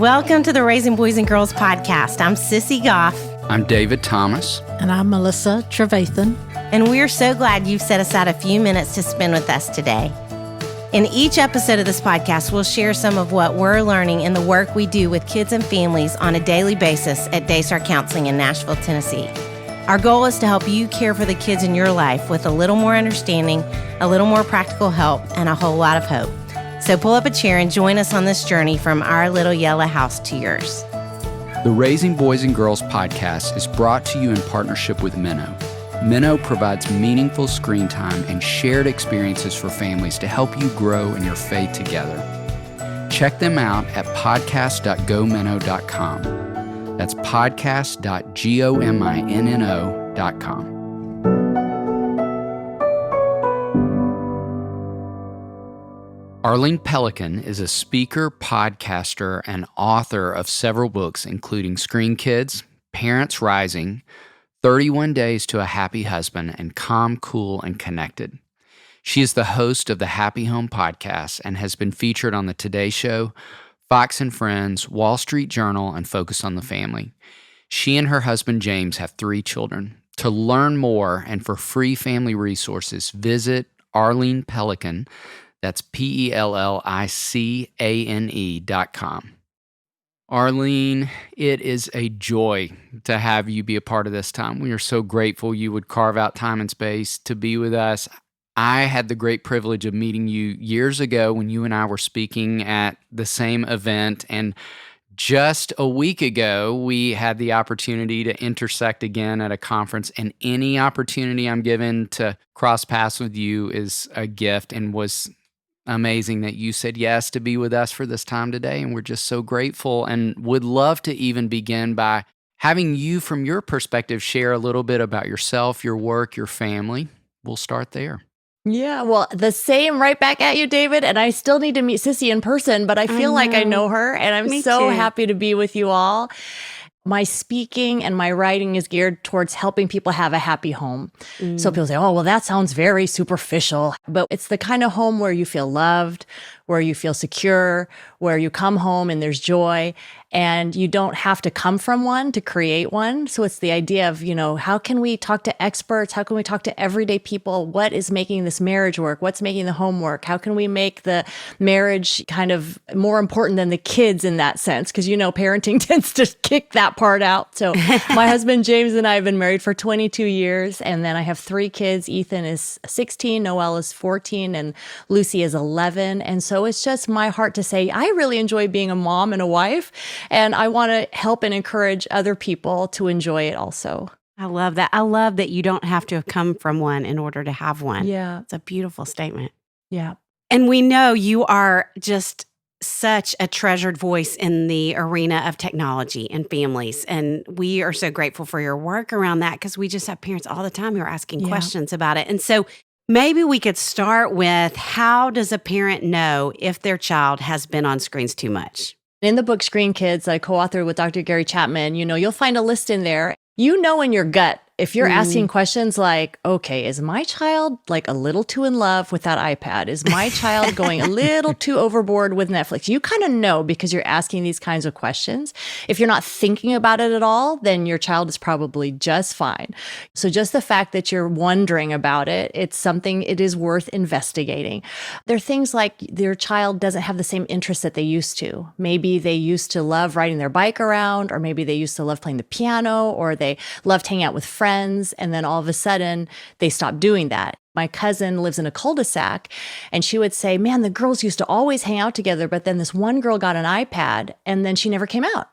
Welcome to the Raising Boys and Girls podcast. I'm Sissy Goff. I'm David Thomas. And I'm Melissa Trevathan. And we're so glad you've set aside a few minutes to spend with us today. In each episode of this podcast, we'll share some of what we're learning in the work we do with kids and families on a daily basis at Daystar Counseling in Nashville, Tennessee. Our goal is to help you care for the kids in your life with a little more understanding, a little more practical help, and a whole lot of hope. So pull up a chair and join us on this journey from our little yellow house to yours. The Raising Boys and Girls podcast is brought to you in partnership with Minnow. Minnow provides meaningful screen time and shared experiences for families to help you grow in your faith together. Check them out at podcast.gominnow.com. That's podcast.gominno.com. Arlene Pellicane is a speaker, podcaster, and author of several books, including Screen Kids, Parents Rising, 31 Days to a Happy Husband, and Calm, Cool, and Connected. She is the host of the Happy Home podcast and has been featured on The Today Show, Fox and Friends, Wall Street Journal, and Focus on the Family. She and her husband James have 3 children. To learn more and for free family resources, visit Arlene Pellicane. That's PELLICANE.com. Arlene, it is a joy to have you be a part of this time. We are so grateful you would carve out time and space to be with us. I had the great privilege of meeting you years ago when you and I were speaking at the same event, and just a week ago, we had the opportunity to intersect again at a conference, and any opportunity I'm given to cross paths with you is a gift, and was amazing that you said yes to be with us for this time today, and we're just so grateful and would love to even begin by having you, from your perspective, share a little bit about yourself, your work, your family. We'll start there. Yeah, well, the same right back at you, David. And I still need to meet Sissy in person, but I feel like I know her, and I'm so happy to be with you all. My speaking and my writing is geared towards helping people have a happy home. So people say, oh, well, that sounds very superficial. But it's the kind of home where you feel loved, where you feel secure, where you come home and there's joy, and you don't have to come from one to create one. So it's the idea of, how can we talk to experts? How can we talk to everyday people? What is making this marriage work? What's making the home work? How can we make the marriage kind of more important than the kids in that sense? Because, parenting tends to kick that part out. So my husband, James, and I have been married for 22 years. And then I have 3 kids. Ethan is 16, Noelle is 14, and Lucy is 11. And so it's just my heart to say, I really enjoy being a mom and a wife. And I want to help and encourage other people to enjoy it also. I love that. I love that you don't have to have come from one in order to have one. Yeah. It's a beautiful statement. Yeah. And we know you are just such a treasured voice in the arena of technology and families. And we are so grateful for your work around that, because we just have parents all the time who are asking questions about it. And so maybe we could start with, how does a parent know if their child has been on screens too much? In the book Screen Kids, I co-authored with Dr. Gary Chapman, you'll find a list in there. In your gut, if you're asking questions like, okay, is my child like a little too in love with that iPad? Is my child going a little too overboard with Netflix? You kind of know, because you're asking these kinds of questions. If you're not thinking about it at all, then your child is probably just fine. So just the fact that you're wondering about it, it's something it is worth investigating. There are things like your child doesn't have the same interests that they used to. Maybe they used to love riding their bike around, or maybe they used to love playing the piano, or they loved hanging out with friends, and then all of a sudden they stopped doing that. My cousin lives in a cul-de-sac, and she would say, man, the girls used to always hang out together, but then this one girl got an iPad, and then she never came out.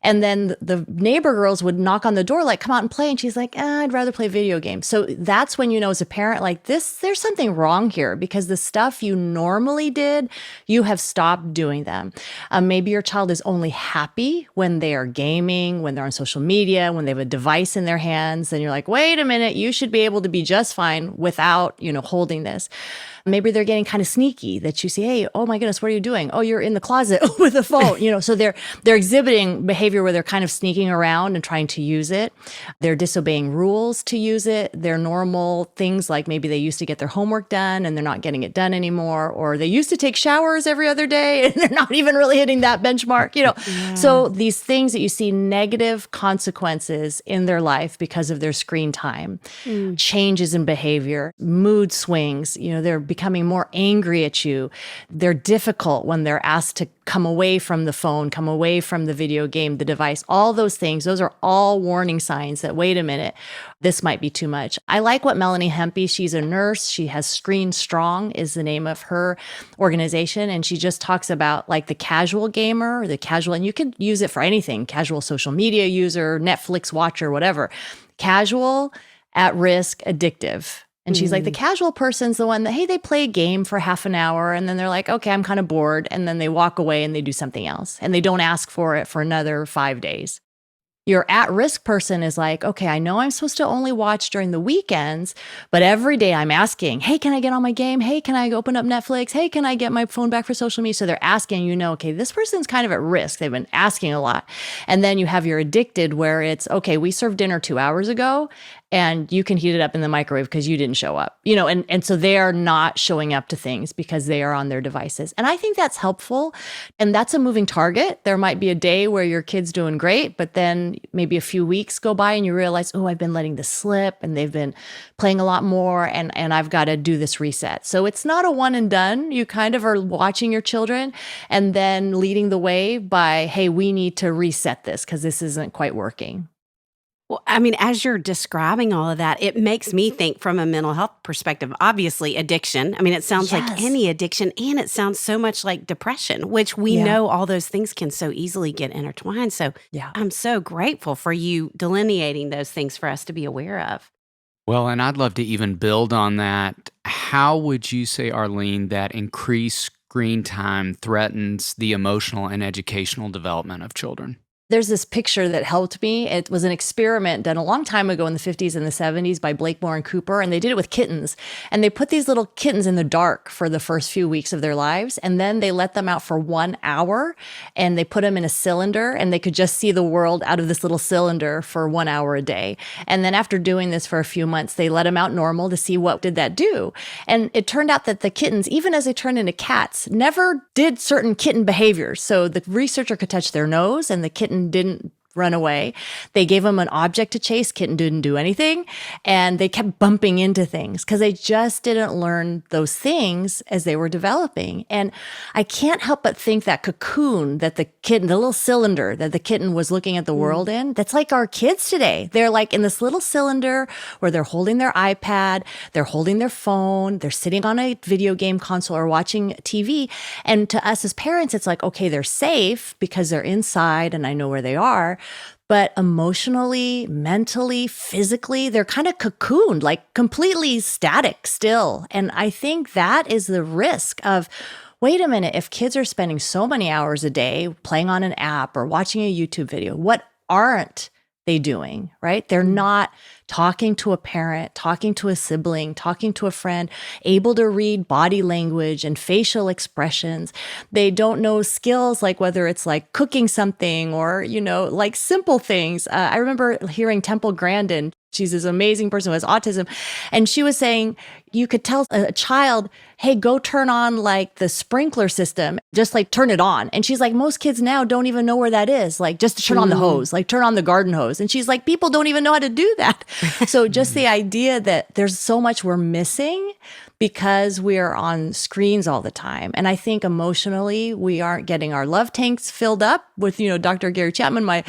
And then the neighbor girls would knock on the door, like, come out and play. And she's like, I'd rather play video games. So that's when you know as a parent, like, there's something wrong here, because the stuff you normally did, you have stopped doing them. Maybe your child is only happy when they are gaming, when they're on social media, when they have a device in their hands. And you're like, wait a minute, you should be able to be just fine without, holding this. Maybe they're getting kind of sneaky, that you say, hey, oh my goodness, what are you doing? Oh, you're in the closet with a phone. So they're exhibiting behavior behavior where they're kind of sneaking around and trying to use it. They're disobeying rules to use it. They're normal things like maybe they used to get their homework done and they're not getting it done anymore, or they used to take showers every other day and they're not even really hitting that benchmark, Yeah. So these things that you see negative consequences in their life because of their screen time, changes in behavior, mood swings, they're becoming more angry at you. They're difficult when they're asked to come away from the phone, come away from the video game, the device, all those things. Those are all warning signs that, wait a minute, this might be too much. I like what Melanie Hempy, she's a nurse. She has Screen Strong is the name of her organization. And she just talks about like the casual gamer, the casual, and you can use it for anything, casual social media user, Netflix watcher, whatever. Casual, at risk, addictive. And she's like, the casual person's the one that, hey, they play a game for half an hour and then they're like, okay, I'm kind of bored. And then they walk away and they do something else and they don't ask for it for another 5 days. Your at-risk person is like, okay, I know I'm supposed to only watch during the weekends, but every day I'm asking, hey, can I get on my game? Hey, can I open up Netflix? Hey, can I get my phone back for social media? So they're asking, okay, this person's kind of at risk. They've been asking a lot. And then you have your addicted where it's, okay, we served dinner 2 hours ago and you can heat it up in the microwave because you didn't show up, and so they are not showing up to things because they are on their devices. And I think that's helpful. And that's a moving target. There might be a day where your kid's doing great, but then maybe a few weeks go by and you realize, oh, I've been letting this slip and they've been playing a lot more and I've got to do this reset. So it's not a one and done. You kind of are watching your children and then leading the way by, hey, we need to reset this because this isn't quite working. Well, I mean, as you're describing all of that, it makes me think from a mental health perspective, obviously addiction. I mean, it sounds like any addiction and it sounds so much like depression, which we know all those things can so easily get intertwined. So I'm so grateful for you delineating those things for us to be aware of. Well, and I'd love to even build on that. How would you say, Arlene, that increased screen time threatens the emotional and educational development of children? There's this picture that helped me. It was an experiment done a long time ago in the 50s and the 70s by Blakemore and Cooper, and they did it with kittens. And they put these little kittens in the dark for the first few weeks of their lives, and then they let them out for 1 hour, and they put them in a cylinder, and they could just see the world out of this little cylinder for 1 hour a day. And then after doing this for a few months, they let them out normal to see what did that do. And it turned out that the kittens, even as they turned into cats, never did certain kitten behaviors. So the researcher could touch their nose, and the kitten didn't run away. They gave him an object to chase. Kitten didn't do anything. And they kept bumping into things because they just didn't learn those things as they were developing. And I can't help but think that cocoon that the kitten, the little cylinder that the kitten was looking at the world in, that's like our kids today. They're like in this little cylinder where they're holding their iPad, they're holding their phone, they're sitting on a video game console or watching TV. And to us as parents, it's like, okay, they're safe because they're inside and I know where they are. But emotionally, mentally, physically, they're kind of cocooned, like completely static still. And I think that is the risk of, wait a minute, if kids are spending so many hours a day playing on an app or watching a YouTube video, what aren't they doing, right? They're not talking to a parent, talking to a sibling, talking to a friend, able to read body language and facial expressions. They don't know skills like whether it's like cooking something or, like simple things. I remember hearing Temple Grandin. She's this amazing person who has autism. And she was saying, you could tell a child, hey, go turn on like the sprinkler system, just like turn it on. And she's like, most kids now don't even know where that is. Like just to turn on the hose, like turn on the garden hose. And she's like, people don't even know how to do that. So just the idea that there's so much we're missing because we are on screens all the time. And I think emotionally, we aren't getting our love tanks filled up with, Dr. Gary Chapman, my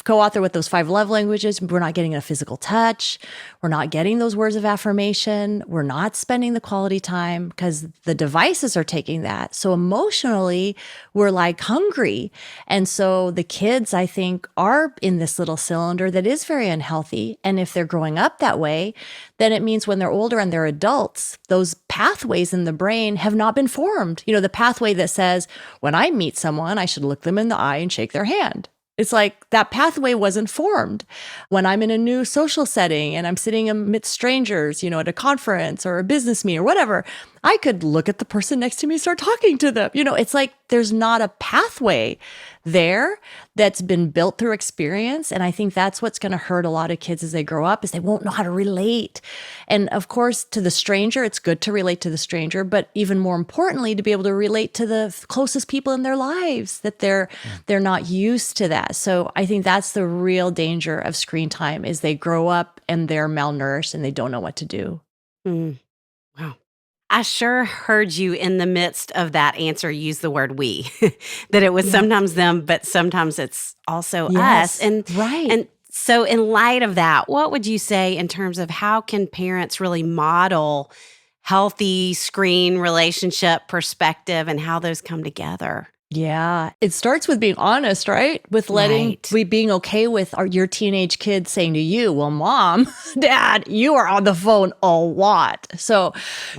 co-author with those 5 love languages. We're not getting a physical touch. We're not getting those words of affirmation. We're not spending the quality time because the devices are taking that. So emotionally, we're like hungry. And so the kids, I think, are in this little cylinder that is very unhealthy. And if they're growing up that way, then it means when they're older and they're adults, those pathways in the brain have not been formed. The pathway that says, when I meet someone, I should look them in the eye and shake their hand. It's like that pathway wasn't formed. When I'm in a new social setting and I'm sitting amidst strangers, at a conference or a business meeting or whatever, I could look at the person next to me and start talking to them. It's like there's not a pathway there that's been built through experience. And I think that's what's going to hurt a lot of kids as they grow up is they won't know how to relate. And of course, to the stranger, it's good to relate to the stranger, but even more importantly, to be able to relate to the closest people in their lives, that they're not used to that. So I think that's the real danger of screen time is they grow up and they're malnourished and they don't know what to do. Mm. Wow. I sure heard you in the midst of that answer use the word we, that it was sometimes them, but sometimes it's also us. And right. And so in light of that, what would you say in terms of how can parents really model healthy screen relationship perspective and how those come together? Yeah. It starts with being honest, right? With being okay with your teenage kids saying to you, well, mom, dad, you are on the phone a lot. So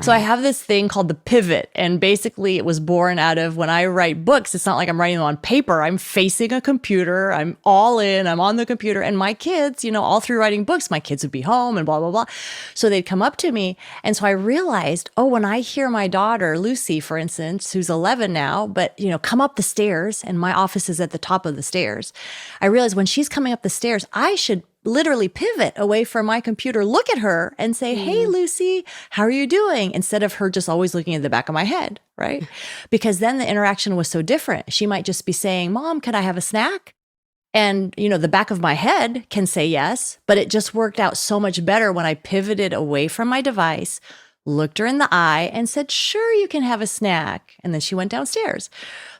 I have this thing called the pivot. And basically it was born out of when I write books, it's not like I'm writing them on paper. I'm facing a computer. I'm all in. I'm on the computer. And my kids, all through writing books, my kids would be home and blah, blah, blah. So they'd come up to me. And so I realized, when I hear my daughter, Lucy, for instance, who's 11 now, but, come up the stairs, and my office is at the top of the stairs. I realized when she's coming up the stairs, I should literally pivot away from my computer, look at her and say, hey, Lucy, how are you doing? Instead of her just always looking at the back of my head, right? Because then the interaction was so different. She might just be saying, Mom, could I have a snack? And, the back of my head can say yes, but it just worked out so much better when I pivoted away from my device, looked her in the eye and said, sure, you can have a snack. And then she went downstairs.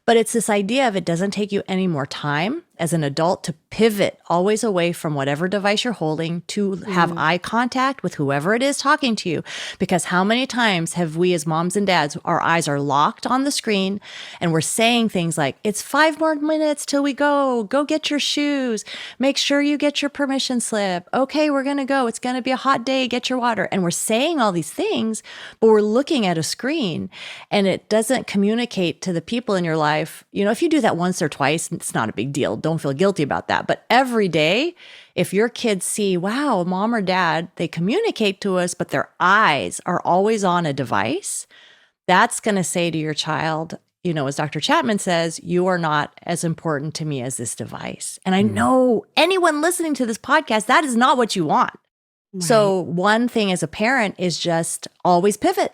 But it's this idea of it doesn't take you any more time as an adult to pivot always away from whatever device you're holding to have eye contact with whoever it is talking to you. Because how many times have we as moms and dads, our eyes are locked on the screen and we're saying things like, it's 5 more minutes till we go get your shoes, make sure you get your permission slip. Okay, we're going to go. It's going to be a hot day. Get your water. And we're saying all these things, but we're looking at a screen and it doesn't communicate to the people in your life. If you do that once or twice, it's not a big deal. Don't feel guilty about that. But every day, if your kids see, wow, mom or dad, they communicate to us, but their eyes are always on a device, that's going to say to your child, as Dr. Chapman says, you are not as important to me as this device. And I know anyone listening to this podcast, that is not what you want. Right. So one thing as a parent is just always pivot.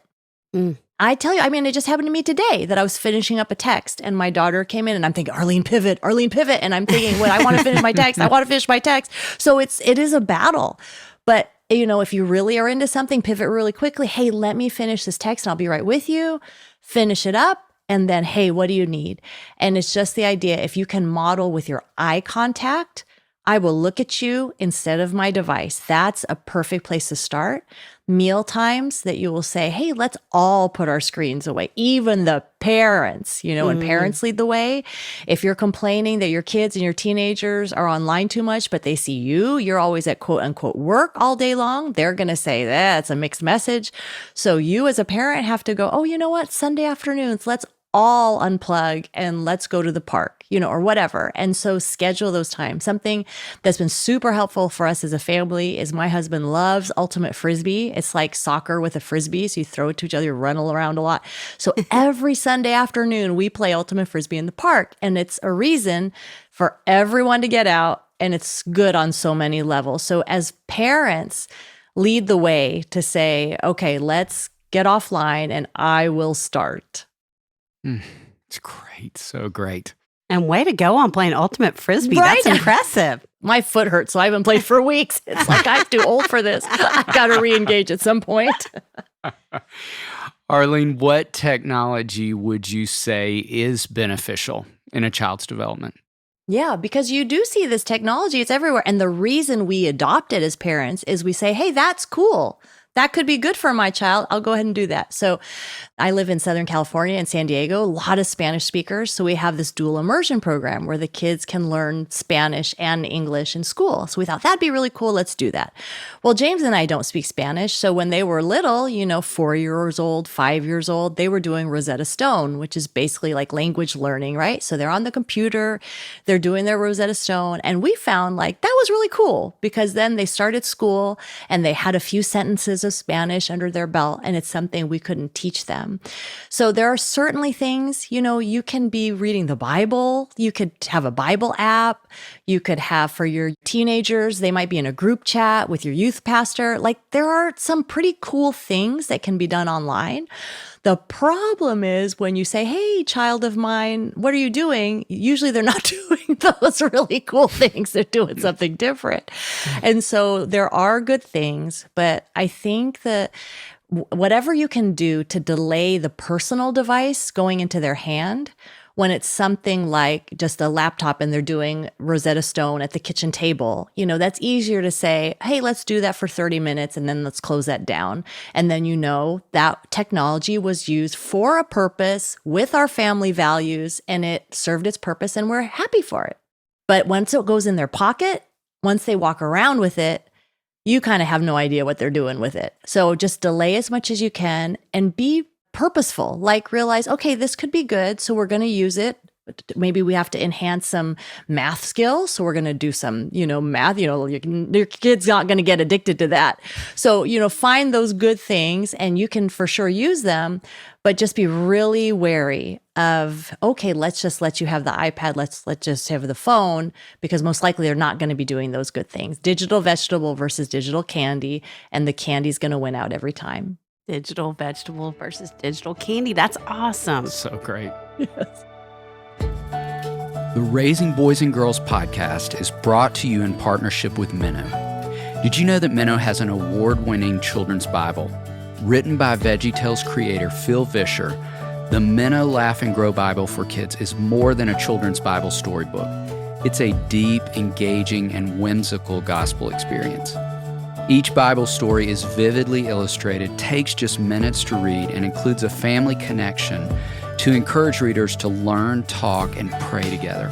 I tell you, it just happened to me today that I was finishing up a text and my daughter came in and I'm thinking, Arlene, pivot. And I'm thinking, I want to finish my text. I want to finish my text. So it is a battle. But, if you really are into something, pivot really quickly. Hey, let me finish this text and I'll be right with you. Finish it up. And then, hey, what do you need? And it's just the idea, if you can model with your eye contact, I will look at you instead of my device. That's a perfect place to start. Meal times that you will say, hey, let's all put our screens away, even the parents, and parents lead the way. If you're complaining that your kids and your teenagers are online too much, but they see you're always at quote unquote work all day long, they're going to say that's a mixed message. So you as a parent have to go, you know what? Sunday afternoons, let's all unplug and let's go to the park, or whatever. And so schedule those times. Something that's been super helpful for us as a family is my husband loves ultimate frisbee. It's like soccer with a frisbee. So you throw it to each other, you run around a lot. So every Sunday afternoon, we play ultimate frisbee in the park. And it's a reason for everyone to get out. And it's good on so many levels. So as parents, lead the way to say, okay, let's get offline and I will start. It's great. So great. And way to go on playing ultimate frisbee. Right? That's impressive. My foot hurts, so I haven't played for weeks. It's like I'm too old for this. I've got to re-engage at some point. Arlene, what technology would you say is beneficial in a child's development? Yeah, because you do see this technology. It's everywhere. And the reason we adopt it as parents is we say, hey, that's cool. That could be good for my child. I'll go ahead and do that. So I live in Southern California and San Diego, a lot of Spanish speakers. So we have this dual immersion program where the kids can learn Spanish and English in school. So we thought that'd be really cool. Let's do that. Well, James and I don't speak Spanish. So when they were little, 4 years old, 5 years old, they were doing Rosetta Stone, which is basically like language learning, right? So they're on the computer, they're doing their Rosetta Stone. And we found that was really cool because then they started school and they had a few sentences of Spanish under their belt, and it's something we couldn't teach them. So there are certainly things, you can be reading the Bible. You could have a Bible app. You could have for your teenagers, they might be in a group chat with your youth pastor. Like there are some pretty cool things that can be done online. The problem is when you say, hey, child of mine, what are you doing? Usually they're not doing those really cool things. They're doing something different. And so there are good things, but I think that whatever you can do to delay the personal device going into their hand, when it's something like just a laptop and they're doing Rosetta Stone at the kitchen table, that's easier to say, hey, let's do that for 30 minutes and then let's close that down. And then that technology was used for a purpose with our family values and it served its purpose and we're happy for it. But once it goes in their pocket, once they walk around with it, you kind of have no idea what they're doing with it. So just delay as much as you can and be purposeful, like realize, okay, this could be good. So we're going to use it. Maybe we have to enhance some math skills. So we're going to do some, math, your kid's not going to get addicted to that. So, find those good things and you can for sure use them, but just be really wary of, okay, let's just let you have the iPad. Let's just have the phone because most likely they're not going to be doing those good things. Digital vegetable versus digital candy. And the candy's going to win out every time. Digital vegetable versus digital candy. That's awesome. So great. Yes. The Raising Boys and Girls podcast is brought to you in partnership with Minnow. Did you know that Minnow has an award-winning children's Bible? Written by VeggieTales creator Phil Vischer, the Minnow Laugh and Grow Bible for Kids is more than a children's Bible storybook. It's a deep, engaging, and whimsical gospel experience. Each Bible story is vividly illustrated, takes just minutes to read, and includes a family connection to encourage readers to learn, talk, and pray together.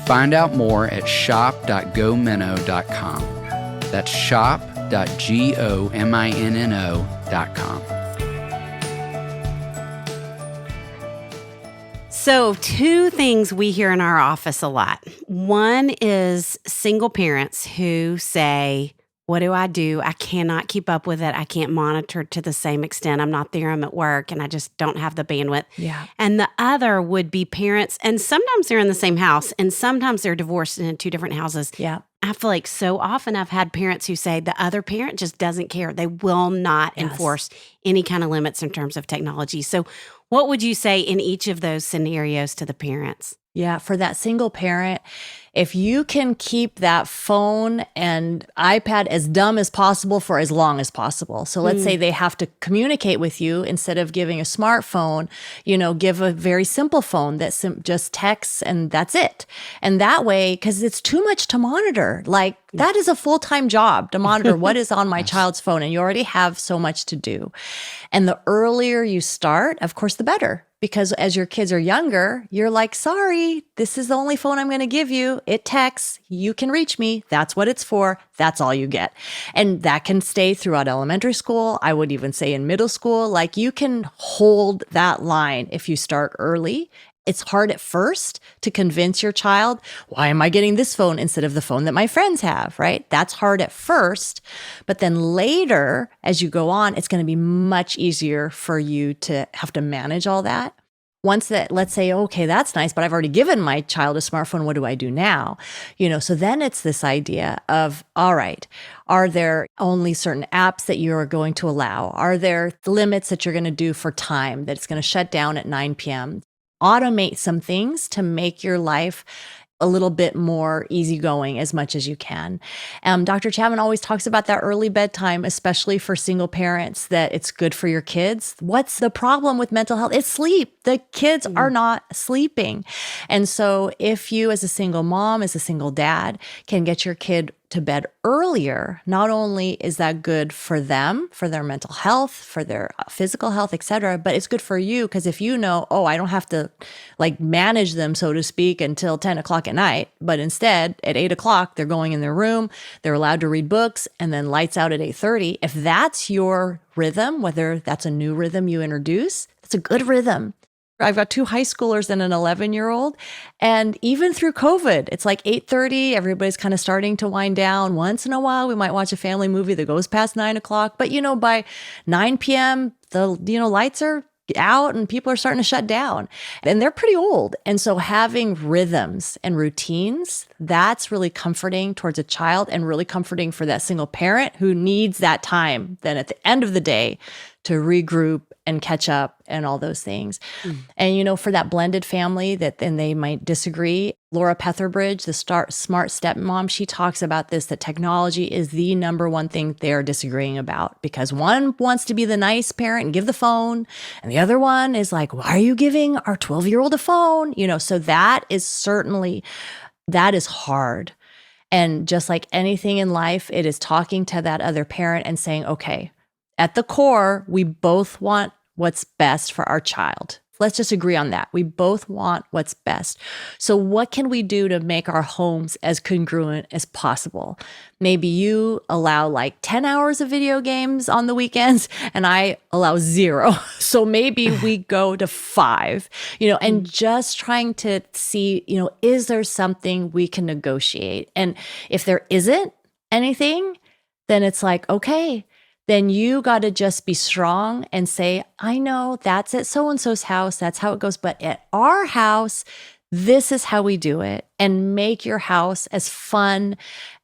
Find out more at shop.gominnow.com. That's shop.gominno.com. So, two things we hear in our office a lot. One is single parents who say, what do? I cannot keep up with it. I can't monitor to the same extent. I'm not there. I'm at work and I just don't have the bandwidth. Yeah. And the other would be parents, and sometimes they're in the same house and sometimes they're divorced and in two different houses. Yeah. I feel like so often I've had parents who say the other parent just doesn't care. They will not enforce any kind of limits in terms of technology. So what would you say in each of those scenarios to the parents? Yeah, for that single parent, if you can keep that phone and iPad as dumb as possible for as long as possible. So let's say they have to communicate with you instead of giving a smartphone, give a very simple phone that just texts and that's it. And that way, because it's too much to monitor, like that is a full-time job to monitor what is on my child's phone and you already have so much to do. And the earlier you start, of course, the better. Because as your kids are younger, you're like, sorry, this is the only phone I'm going to give you. It texts, you can reach me. That's what it's for. That's all you get. And that can stay throughout elementary school. I would even say in middle school, like you can hold that line if you start early. It's hard at first to convince your child, why am I getting this phone instead of the phone that my friends have, right? That's hard at first. But then later, as you go on, it's going to be much easier for you to have to manage all that. Once that, let's say, okay, that's nice, but I've already given my child a smartphone. What do I do now? So then it's this idea of, all right, are there only certain apps that you're going to allow? Are there limits that you're going to do for time that it's going to shut down at 9 p.m.? Automate some things to make your life a little bit more easygoing as much as you can. Dr. Chapman always talks about that early bedtime, especially for single parents, that it's good for your kids. What's the problem with mental health? It's sleep. The kids are not sleeping. And so if you as a single mom, as a single dad, can get your kid to bed earlier, not only is that good for them, for their mental health, for their physical health, et cetera, but it's good for you because if you know, I don't have to manage them, so to speak, until 10 o'clock at night, but instead at 8 o'clock, they're going in their room, they're allowed to read books and then lights out at 8:30. If that's your rhythm, whether that's a new rhythm you introduce, it's a good rhythm. I've got 2 high schoolers and an 11-year-old. And even through COVID, it's like 8:30. Everybody's kind of starting to wind down. Once in a while, we might watch a family movie that goes past 9 o'clock. But, by 9 p.m., the, lights are out and people are starting to shut down. And they're pretty old. And so having rhythms and routines, that's really comforting towards a child and really comforting for that single parent who needs that time then at the end of the day to regroup and catch up and all those things. And, for that blended family that then they might disagree, Laura Petherbridge, the smart stepmom, she talks about this, that technology is the number one thing they're disagreeing about because one wants to be the nice parent and give the phone. And the other one is like, why are you giving our 12-year-old a phone? So that is hard. And just like anything in life, it is talking to that other parent and saying, okay, at the core, we both want what's best for our child. Let's just agree on that. We both want what's best. So what can we do to make our homes as congruent as possible? Maybe you allow like 10 hours of video games on the weekends and I allow 0. So maybe we go to 5, and just trying to see, is there something we can negotiate? And if there isn't anything, then it's like, okay, then you got to just be strong and say, I know that's at so-and-so's house. That's how it goes. But at our house, this is how we do it. And make your house as fun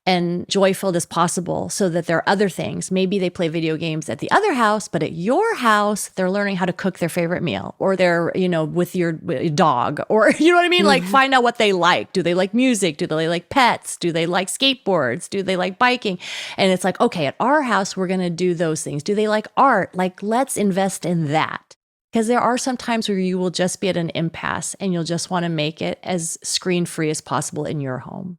and joy-filled as possible so that there are other things. Maybe they play video games at the other house, but at your house, they're learning how to cook their favorite meal or they're, with your dog or, you know what I mean? Like find out what they like. Do they like music? Do they like pets? Do they like skateboards? Do they like biking? And it's like, okay, at our house, we're going to do those things. Do they like art? Like, let's invest in that. Because there are some times where you will just be at an impasse and you'll just want to make it as screen-free as possible in your home.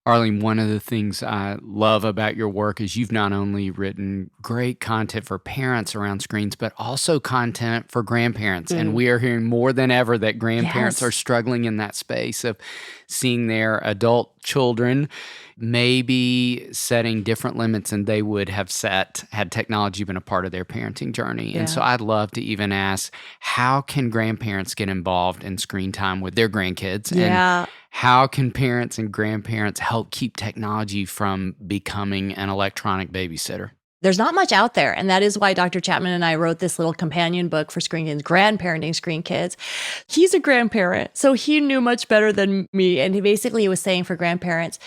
Arlene, one of the things I love about your work is you've not only written great content for parents around screens, but also content for grandparents. And we are hearing more than ever that grandparents are struggling in that space of seeing their adult children maybe setting different limits than they would have set had technology been a part of their parenting journey. And so I'd love to even ask, how can grandparents get involved in screen time with their grandkids? And how can parents and grandparents help keep technology from becoming an electronic babysitter? There's not much out there. And that is why Dr. Chapman and I wrote this little companion book for Screen Kids, Grandparenting Screen Kids. He's a grandparent, so he knew much better than me. And he was saying for grandparents,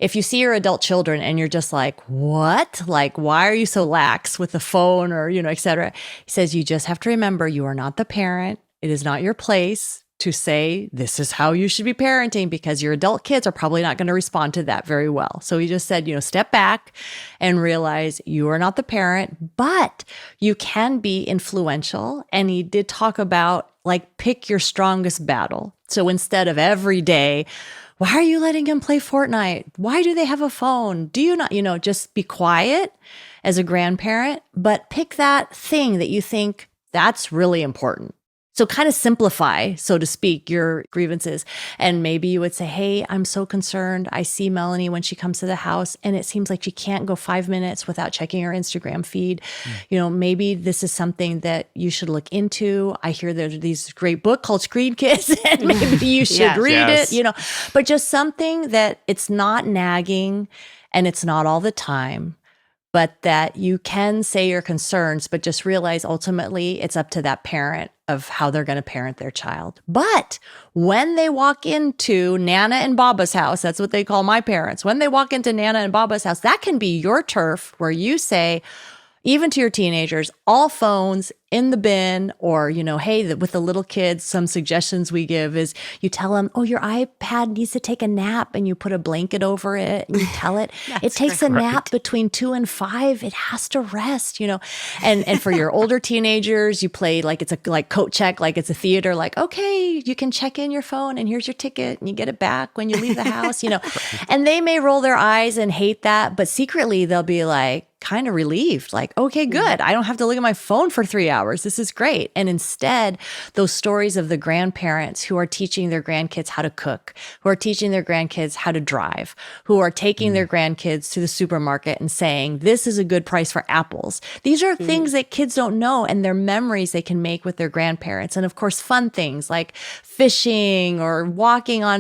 if you see your adult children and you're just like, what? Like, why are you so lax with the phone or, et cetera? He says, you just have to remember you are not the parent. It is not your place to say, this is how you should be parenting because your adult kids are probably not going to respond to that very well. So he just said, step back and realize you are not the parent, but you can be influential. And he did talk about pick your strongest battle. So instead of every day, why are you letting him play Fortnite? Why do they have a phone? Do you not, just be quiet as a grandparent, but pick that thing that you think that's really important. So kind of simplify, so to speak, your grievances. And maybe you would say, hey, I'm so concerned. I see Melanie when she comes to the house and it seems like she can't go 5 minutes without checking her Instagram feed. Maybe this is something that you should look into. I hear there's these great book called Screen Kids and maybe you should read it, but just something that it's not nagging and it's not all the time, but that you can say your concerns, but just realize ultimately it's up to that parent of how they're going to parent their child. But when they walk into Nana and Baba's house, that's what they call my parents. When they walk into Nana and Baba's house, that can be your turf where you say, even to your teenagers, all phones in the bin, or, hey, with the little kids, some suggestions we give is you tell them, oh, your iPad needs to take a nap, and you put a blanket over it and you tell it, it takes a nap between 2 and 5. It has to rest, and for your older teenagers, you play it's a coat check, like it's a theater, okay, you can check in your phone and here's your ticket and you get it back when you leave the house, and they may roll their eyes and hate that, but secretly they'll be kind of relieved, okay, good. I don't have to look at my phone for 3 hours. hours. This is great. And instead, those stories of the grandparents who are teaching their grandkids how to cook, who are teaching their grandkids how to drive, who are taking their grandkids to the supermarket and saying, this is a good price for apples. These are things that kids don't know, and they're memories they can make with their grandparents. And of course, fun things like fishing or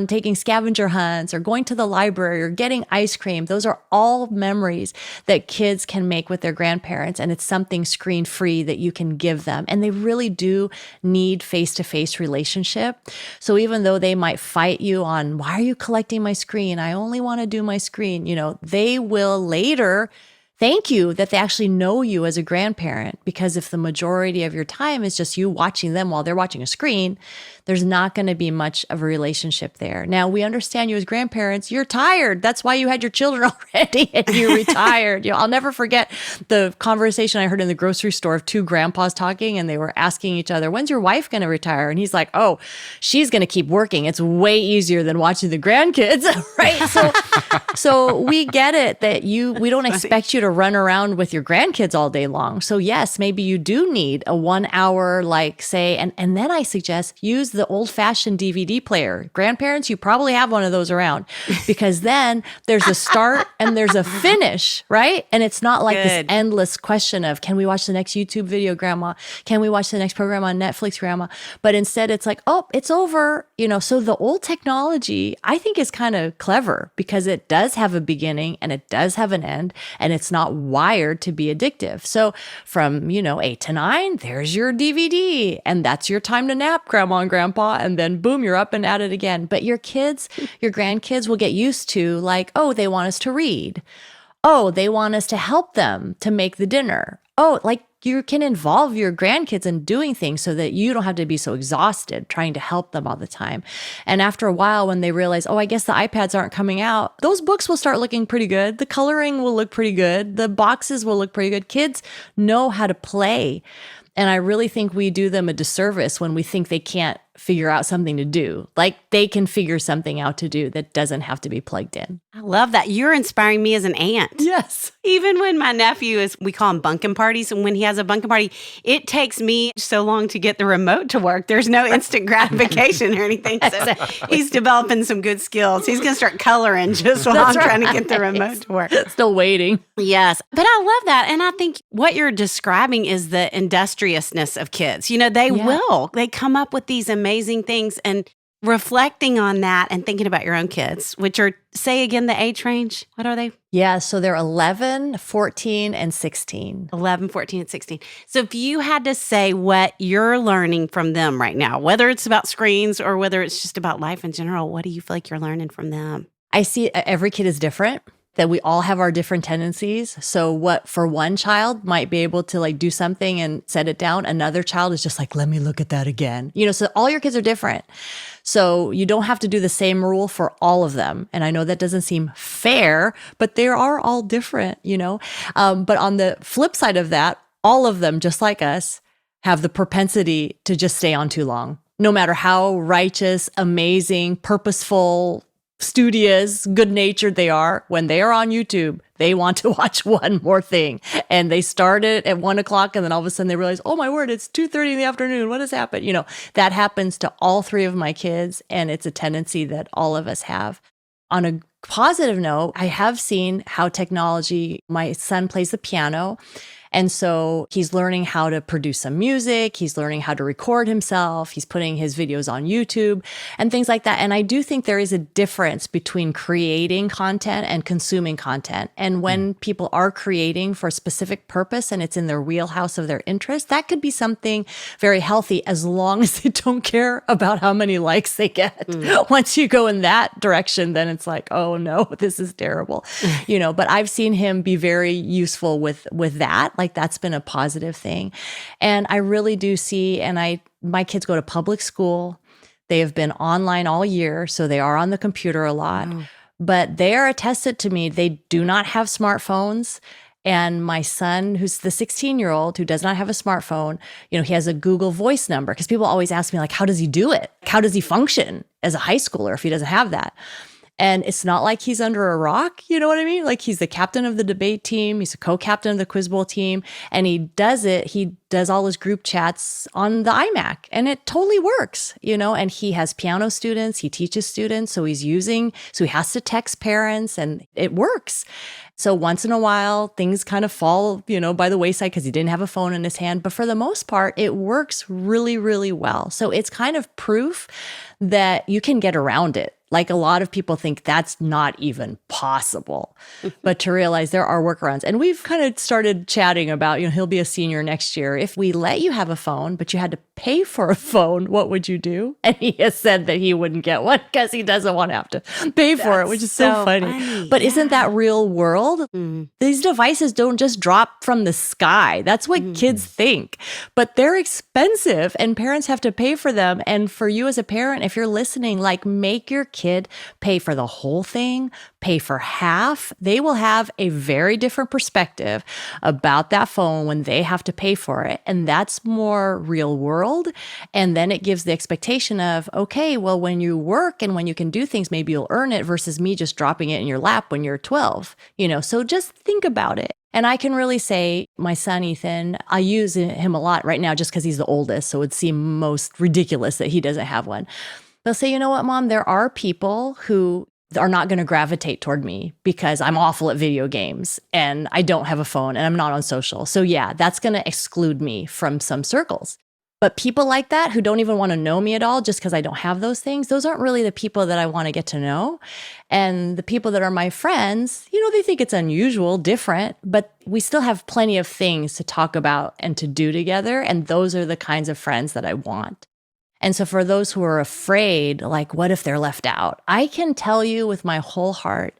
taking scavenger hunts or going to the library or getting ice cream. Those are all memories that kids can make with their grandparents. And it's something screen-free that you can give them. And they really do need face-to-face relationship. So even though they might fight you on, why are you collecting my screen? I only want to do my screen. They will later thank you that they actually know you as a grandparent, because if the majority of your time is just you watching them while they're watching a screen, there's not going to be much of a relationship there. Now, we understand you as grandparents, you're tired. That's why you had your children already and you're retired. I'll never forget the conversation I heard in the grocery store of two grandpas talking, and they were asking each other, when's your wife going to retire? And he's like, oh, she's going to keep working. It's way easier than watching the grandkids, right? So we get it that we don't expect you to run around with your grandkids all day long. So yes, maybe you do need a 1 hour, and then I suggest use the old-fashioned DVD player. Grandparents, you probably have one of those around, because then there's a start and there's a finish, right? And it's not like this endless question of, can we watch the next YouTube video, Grandma? Can we watch the next program on Netflix, Grandma? But instead it's like, oh, it's over. So the old technology, I think, is kind of clever because it does have a beginning and it does have an end, and it's not wired to be addictive. So from, 8 to 9, there's your DVD, and that's your time to nap, Grandma and Grandpa, and then boom, you're up and at it again. But your grandkids will get used to they want us to read. Oh, they want us to help them to make the dinner. Oh, you can involve your grandkids in doing things so that you don't have to be so exhausted trying to help them all the time. And after a while, when they realize, oh, I guess the iPads aren't coming out, those books will start looking pretty good. The coloring will look pretty good. The boxes will look pretty good. Kids know how to play. And I really think we do them a disservice when we think they can't figure out something to do. They can figure something out to do that doesn't have to be plugged in. I love that. You're inspiring me as an aunt. Yes. Even when my nephew we call them bunkin' parties, and when he has a bunkin' party, it takes me so long to get the remote to work. There's no instant gratification or anything. So he's developing some good skills. He's going to start coloring just while I'm trying to get the remote to work. Still waiting. Yes. But I love that. And I think what you're describing is the industriousness of kids. They come up with these amazing things, and reflecting on that and thinking about your own kids, which are, say again, the age range. What are they? Yeah, so they're 11, 14, and 16. 11, 14, and 16. So if you had to say what you're learning from them right now, whether it's about screens or whether it's just about life in general, what do you feel like you're learning from them? I see every kid is different, that we all have our different tendencies. So what for one child might be able to do something and set it down, another child is just let me look at that again. So all your kids are different. So you don't have to do the same rule for all of them. And I know that doesn't seem fair, but they are all different, But on the flip side of that, all of them, just like us, have the propensity to just stay on too long. No matter how righteous, amazing, purposeful, studious, good-natured they are, when they are on YouTube, they want to watch one more thing. And they start it at 1:00, and then all of a sudden they realize, oh my word, it's 2:30 in the afternoon. What has happened? That happens to all three of my kids, and it's a tendency that all of us have. On a positive note, I have seen how my son plays the piano. And so he's learning how to produce some music. He's learning how to record himself. He's putting his videos on YouTube and things like that. And I do think there is a difference between creating content and consuming content. And when people are creating for a specific purpose and it's in their wheelhouse of their interest, that could be something very healthy as long as they don't care about how many likes they get. Once you go in that direction, then it's like, oh no, this is terrible. But I've seen him be very useful with that. That's been a positive thing. And I really do see, my kids go to public school. They have been online all year, so they are on the computer a lot. But they are attested to me, they do not have smartphones. And my son, who's the 16-year-old who does not have a smartphone, he has a Google Voice number, because people always ask me, how does he do it? How does he function as a high schooler if he doesn't have that? And it's not like he's under a rock. You know what I mean? Like he's the captain of the debate team. He's a co-captain of the quiz bowl team. And he does all his group chats on the iMac and it totally works, and he has piano students. He teaches students. So he has to text parents and it works. So once in a while, things kind of fall, by the wayside because he didn't have a phone in his hand. But for the most part, it works really, really well. So it's kind of proof that you can get around it. Like a lot of people think that's not even possible, but to realize there are workarounds. And we've kind of started chatting about, he'll be a senior next year. If we let you have a phone, but you had to pay for a phone, what would you do? And he has said that he wouldn't get one because he doesn't want to have to pay for it, which is so funny. But isn't that real world? These devices don't just drop from the sky. That's what kids think, but they're expensive and parents have to pay for them. And for you as a parent, if you're listening, like make your kid pay for the whole thing, pay for half. They will have a very different perspective about that phone when they have to pay for it. And that's more real world. And then it gives the expectation of, okay, well, when you work and when you can do things, maybe you'll earn it versus me just dropping it in your lap when you're 12, so just think about it. And I can really say my son, Ethan, I use him a lot right now just because he's the oldest. So it would seem most ridiculous that he doesn't have one. They'll say, you know what, Mom, there are people who are not going to gravitate toward me because I'm awful at video games and I don't have a phone and I'm not on social. So yeah, that's going to exclude me from some circles. But people like that who don't even want to know me at all just because I don't have those things, those aren't really the people that I want to get to know. And the people that are my friends, they think it's unusual, different, but we still have plenty of things to talk about and to do together. And those are the kinds of friends that I want. And so for those who are afraid, like, what if they're left out? I can tell you with my whole heart,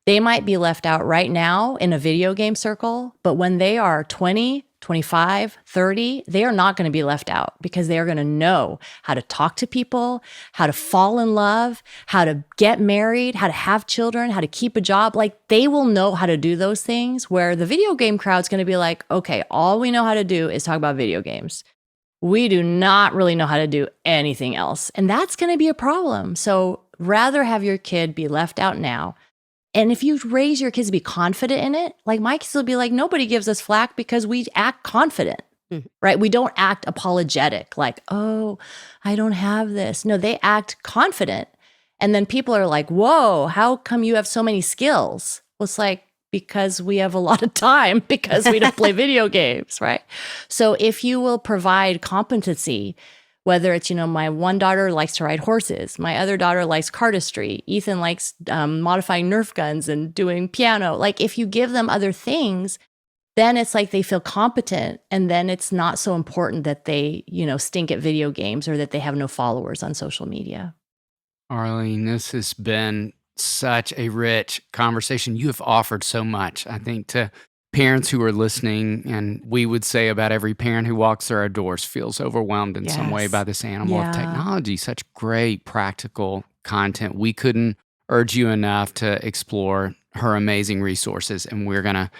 they might be left out right now in a video game circle, but when they are 20, 25, 30, they are not going to be left out because they are going to know how to talk to people, how to fall in love, how to get married, how to have children, how to keep a job. Like they will know how to do those things where the video game crowd's going to be like, okay, all we know how to do is talk about video games. We do not really know how to do anything else. And that's going to be a problem. So rather have your kid be left out now. And if you raise your kids to be confident in it, like my kids will be like, nobody gives us flack because we act confident, right? We don't act apologetic like, oh, I don't have this. No, they act confident. And then people are like, whoa, how come you have so many skills? Well, it's like, because we have a lot of time because we don't play video games, right? So if you will provide competency, whether it's, my one daughter likes to ride horses, my other daughter likes cardistry, Ethan likes modifying Nerf guns and doing piano. Like if you give them other things, then it's like they feel competent and then it's not so important that they, stink at video games or that they have no followers on social media. Arlene, this has been such a rich conversation. You have offered so much, I think, to parents who are listening. And we would say about every parent who walks through our doors feels overwhelmed in some way by this animal of technology. Such great practical content. We couldn't urge you enough to explore her amazing resources. And we're going to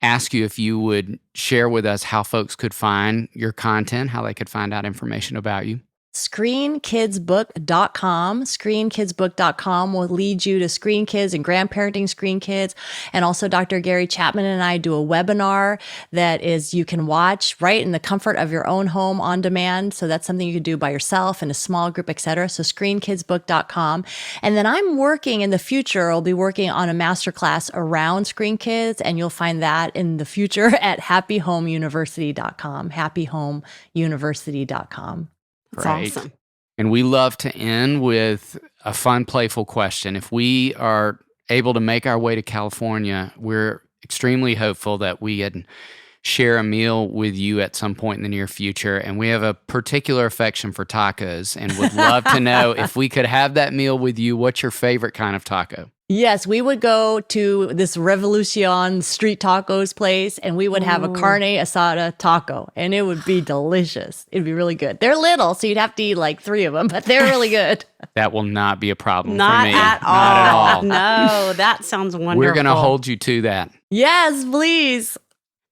ask you if you would share with us how folks could find your content, how they could find out information about you. Screenkidsbook.com. Screenkidsbook.com will lead you to Screen Kids and grandparenting Screen Kids. And also Dr. Gary Chapman and I do a webinar that is you can watch right in the comfort of your own home on demand. So that's something you could do by yourself in a small group, etc. So screenkidsbook.com. And then I'm working in the future, I'll be working on a masterclass around Screen Kids, and you'll find that in the future at happyhomeuniversity.com. happyhomeuniversity.com. That's Great. awesome. And we love to end with a fun, playful question. If we are able to make our way to California, we're extremely hopeful that we can share a meal with you at some point in the near future. And we have a particular affection for tacos and would love to know if we could have that meal with you. What's your favorite kind of taco? Yes, we would go to this Revolucion street tacos place and we would have a carne asada taco and it would be delicious. It'd be really good. They're little, so you'd have to eat like 3 of them, but they're really good. That will not be a problem Not for me. at all. Not at all. No, that sounds wonderful. We're going to hold you to that. Yes, please.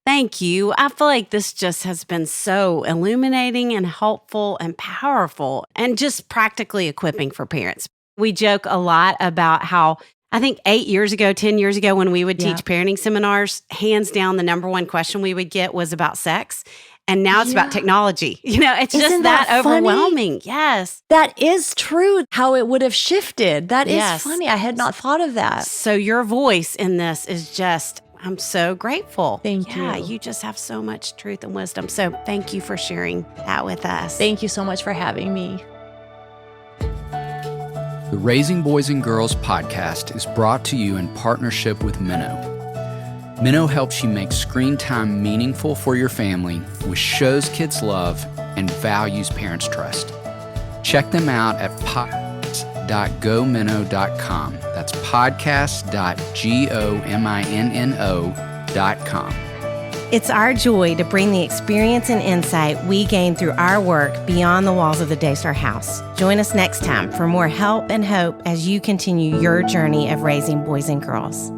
Thank you. I feel like this just has been so illuminating and helpful and powerful and just practically equipping for parents. We joke a lot about how I think 8 years ago, 10 years ago, when we would teach parenting seminars, hands down, the number one question we would get was about sex. And now it's about technology. It's Isn't just that that funny? overwhelming. Yes. That is true, how it would have shifted. That is Yes. funny. I had not thought of that. So your voice in this is just, I'm so grateful. Thank you. Yeah, you just have so much truth and wisdom. So thank you for sharing that with us. Thank you so much for having me. The Raising Boys and Girls podcast is brought to you in partnership with Minnow. Minnow helps you make screen time meaningful for your family with shows kids love and values parents trust. Check them out at podcast.gominnow.com. That's podcast.gominno.com. It's our joy to bring the experience and insight we gain through our work beyond the walls of the Daystar House. Join us next time for more help and hope as you continue your journey of raising boys and girls.